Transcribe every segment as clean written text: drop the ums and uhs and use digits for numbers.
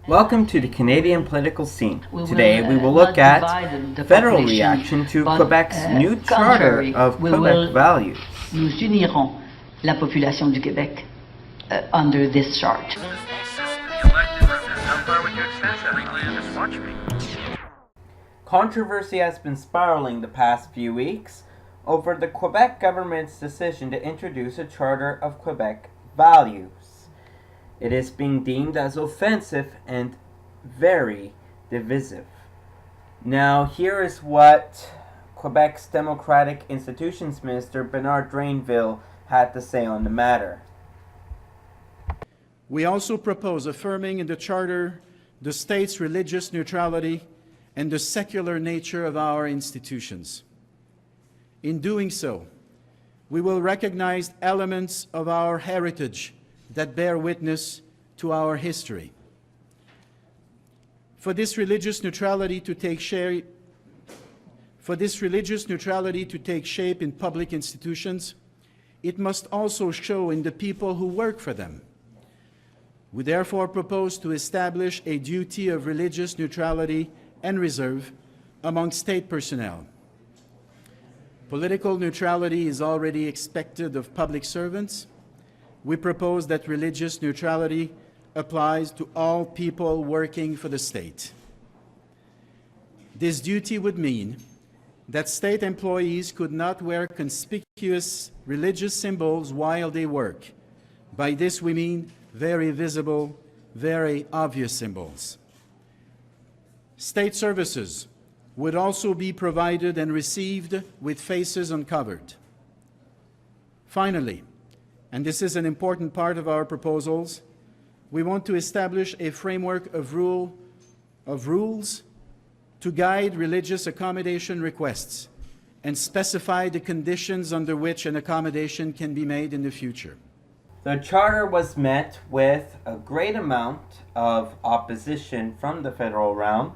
Welcome to the Canadian political scene. Today we will look at federal reaction to Quebec's new Charter of Quebec Values. Nous unirons la population du Québec under this chart. Controversy has been spiraling the past few weeks over the Quebec government's decision to introduce a Charter of Quebec Values. It is being deemed as offensive and very divisive. Now, here is what Quebec's Democratic Institutions Minister Bernard Drainville had to say on the matter. We also propose affirming in the Charter the state's religious neutrality and the secular nature of our institutions. In doing so, we will recognize elements of our heritage that bear witness to our history. For this religious neutrality to take shape in public institutions, it must also show in the people who work for them. We therefore propose to establish a duty of religious neutrality and reserve among state personnel. Political neutrality is already expected of public servants. We propose that religious neutrality applies to all people working for the state. This duty would mean that state employees could not wear conspicuous religious symbols while they work. By this we mean very visible, very obvious symbols. State services would also be provided and received with faces uncovered. Finally, and this is an important part of our proposals, we want to establish a framework of rules to guide religious accommodation requests and specify the conditions under which an accommodation can be made in the future. The charter was met with a great amount of opposition from the federal realm,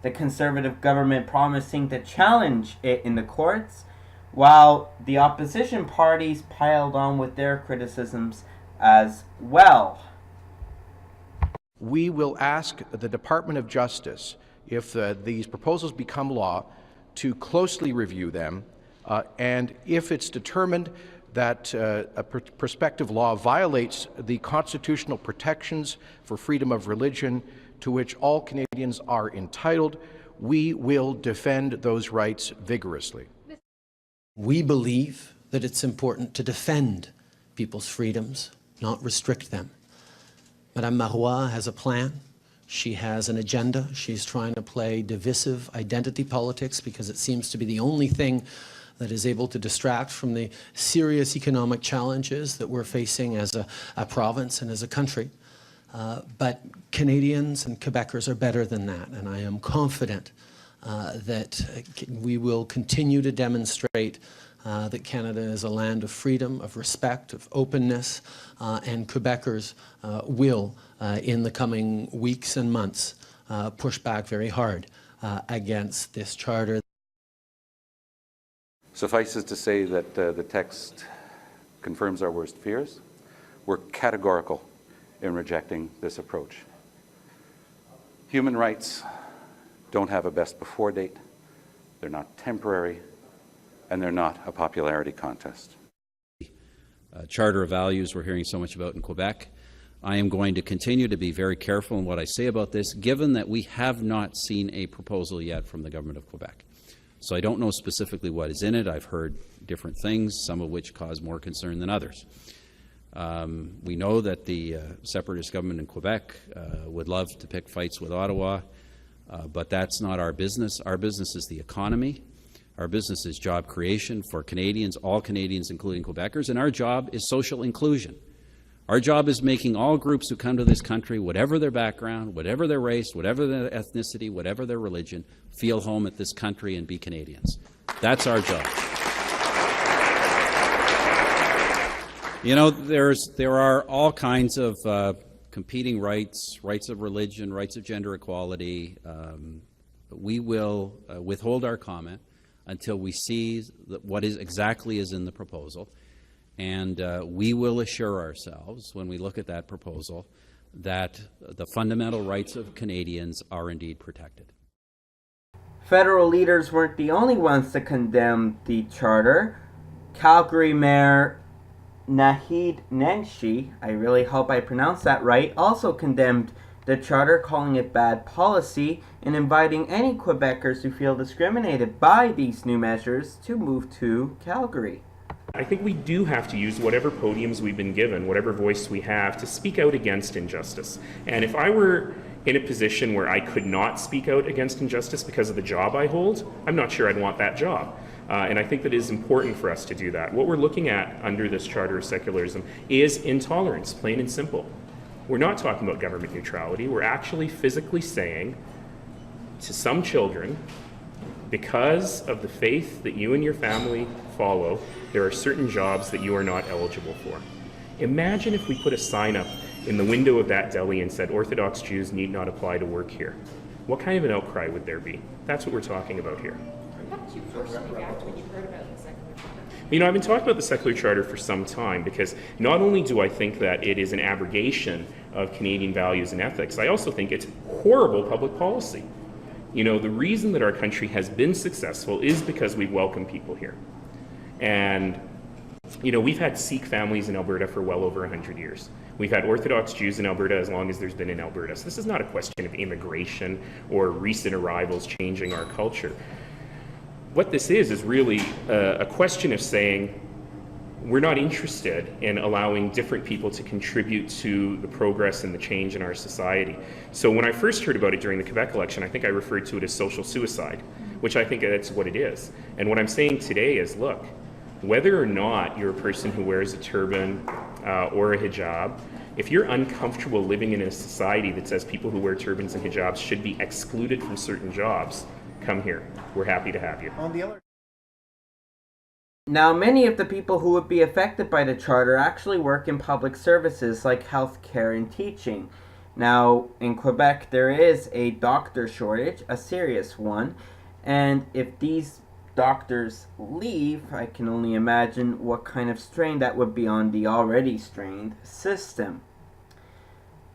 the Conservative government promising to challenge it in the courts, while the opposition parties piled on with their criticisms as well. We will ask the Department of Justice, if these proposals become law, to closely review them, and if it's determined that a prospective law violates the constitutional protections for freedom of religion to which all Canadians are entitled, we will defend those rights vigorously. We believe that it's important to defend people's freedoms, not restrict them. Madame Marois has a plan. She has an agenda. She's trying to play divisive identity politics because it seems to be the only thing that is able to distract from the serious economic challenges that we're facing as a province and as a country. But Canadians and Quebecers are better than that, and I am confident that we will continue to demonstrate that Canada is a land of freedom, of respect, of openness, and Quebecers will, in the coming weeks and months, push back very hard against this charter. Suffices to say that the text confirms our worst fears. We're categorical in rejecting this approach. Human rights don't have a best before date, they're not temporary, and they're not a popularity contest. Charter of Values we're hearing so much about in Quebec. I am going to continue to be very careful in what I say about this, given that we have not seen a proposal yet from the Government of Quebec. So I don't know specifically what is in it. I've heard different things, some of which cause more concern than others. We know that the separatist government in Quebec would love to pick fights with Ottawa, but that's not our business. Our business is the economy. Our business is job creation for Canadians, all Canadians, including Quebecers, and our job is social inclusion. Our job is making all groups who come to this country, whatever their background, whatever their race, whatever their ethnicity, whatever their religion, feel home at this country and be Canadians. That's our job. You know, there are all kinds of competing rights, rights of religion, rights of gender equality. We will withhold our comment until we see what exactly is in the proposal. And we will assure ourselves, when we look at that proposal, that the fundamental rights of Canadians are indeed protected. Federal leaders weren't the only ones to condemn the charter. Calgary Mayor Naheed Nenshi, I really hope I pronounced that right, also condemned the charter, calling it bad policy and inviting any Quebecers who feel discriminated by these new measures to move to Calgary. I think we do have to use whatever podiums we've been given, whatever voice we have, to speak out against injustice. And if I were in a position where I could not speak out against injustice because of the job I hold, I'm not sure I'd want that job. And I think that it is important for us to do that. What we're looking at under this Charter of Secularism is intolerance, plain and simple. We're not talking about government neutrality. We're actually physically saying to some children, because of the faith that you and your family follow, there are certain jobs that you are not eligible for. Imagine if we put a sign up in the window of that deli and said, Orthodox Jews need not apply to work here. What kind of an outcry would there be? That's what we're talking about here. How did you first react when you heard about the secular charter? You know, I've been talking about the secular charter for some time because not only do I think that it is an abrogation of Canadian values and ethics, I also think it's horrible public policy. You know, the reason that our country has been successful is because we've welcomed people here. And, you know, we've had Sikh families in Alberta for well over 100 years. We've had Orthodox Jews in Alberta as long as there's been in Alberta. So this is not a question of immigration or recent arrivals changing our culture. What this is really a question of saying we're not interested in allowing different people to contribute to the progress and the change in our society. So when I first heard about it during the Quebec election, I think I referred to it as social suicide, which I think that's what it is. And what I'm saying today is, look, whether or not you're a person who wears a turban or a hijab, if you're uncomfortable living in a society that says people who wear turbans and hijabs should be excluded from certain jobs, come here. We're happy to have you. Now, many of the people who would be affected by the charter actually work in public services like healthcare and teaching. Now, in Quebec, there is a doctor shortage, a serious one, and if these doctors leave, I can only imagine what kind of strain that would be on the already strained system.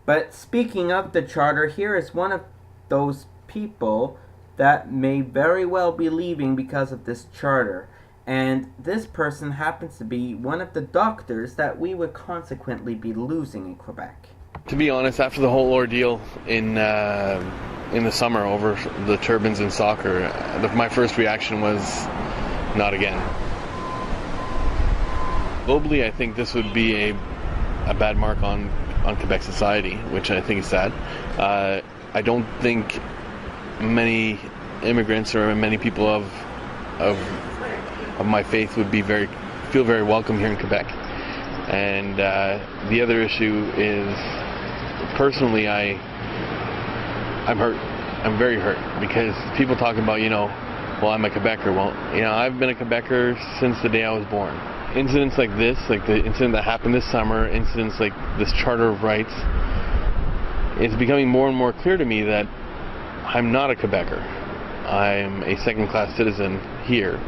But speaking of the charter, here is one of those people that may very well be leaving because of this charter. And this person happens to be one of the doctors that we would consequently be losing in Quebec. To be honest, after the whole ordeal in the summer over the turbans in soccer, my first reaction was not again. Globally, I think this would be a bad mark on Quebec society, which I think is sad. I don't think many immigrants or many people of my faith would be feel very welcome here in Quebec. And the other issue is, personally, I'm hurt. I'm very hurt because people talk about, well, I'm a Quebecer. Well, I've been a Quebecer since the day I was born. Incidents like this, like the incident that happened this summer, incidents like this Charter of Rights, it's becoming more and more clear to me that I'm not a Quebecer. I'm a second-class citizen here.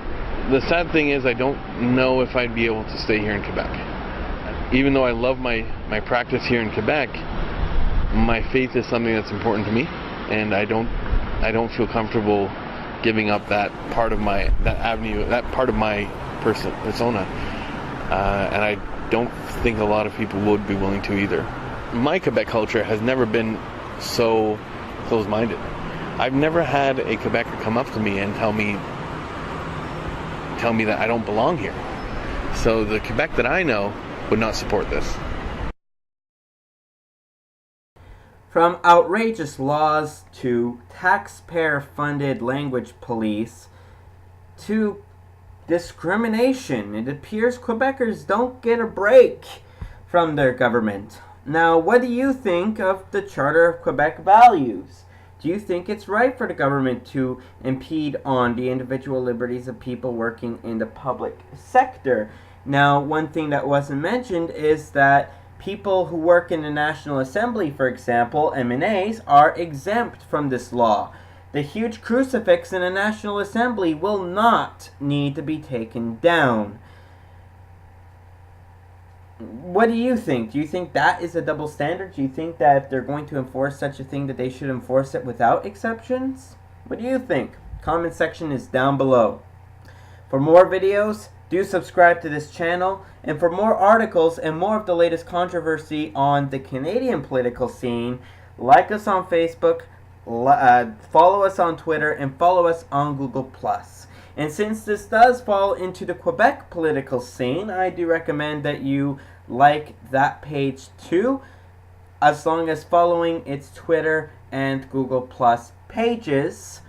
The sad thing is I don't know if I'd be able to stay here in Quebec. Even though I love my practice here in Quebec, my faith is something that's important to me, and I don't feel comfortable giving up that part of my persona. And I don't think a lot of people would be willing to either. My Quebec culture has never been so close-minded. I've never had a Quebecer come up to me and tell me that I don't belong here. So the Quebec that I know would not support this. From outrageous laws to taxpayer-funded language police to discrimination, it appears Quebecers don't get a break from their government. Now, what do you think of the Charter of Quebec Values? Do you think it's right for the government to impede on the individual liberties of people working in the public sector? Now, one thing that wasn't mentioned is that people who work in the National Assembly, for example, MNAs, are exempt from this law. The huge crucifix in the National Assembly will not need to be taken down. What do you think? Do you think that is a double standard? Do you think that if they're going to enforce such a thing that they should enforce it without exceptions? What do you think? Comment section is down below. For more videos, do subscribe to this channel, and for more articles and more of the latest controversy on the Canadian political scene, like us on Facebook, follow us on Twitter, and follow us on Google+. And since this does fall into the Quebec political scene, I do recommend that you like that page too, as long as following its Twitter and Google+ pages.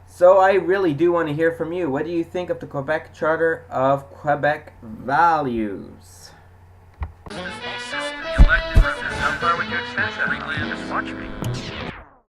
So I really do want to hear from you. What do you think of the Quebec Charter of Quebec Values? How far would you extend that? Just watch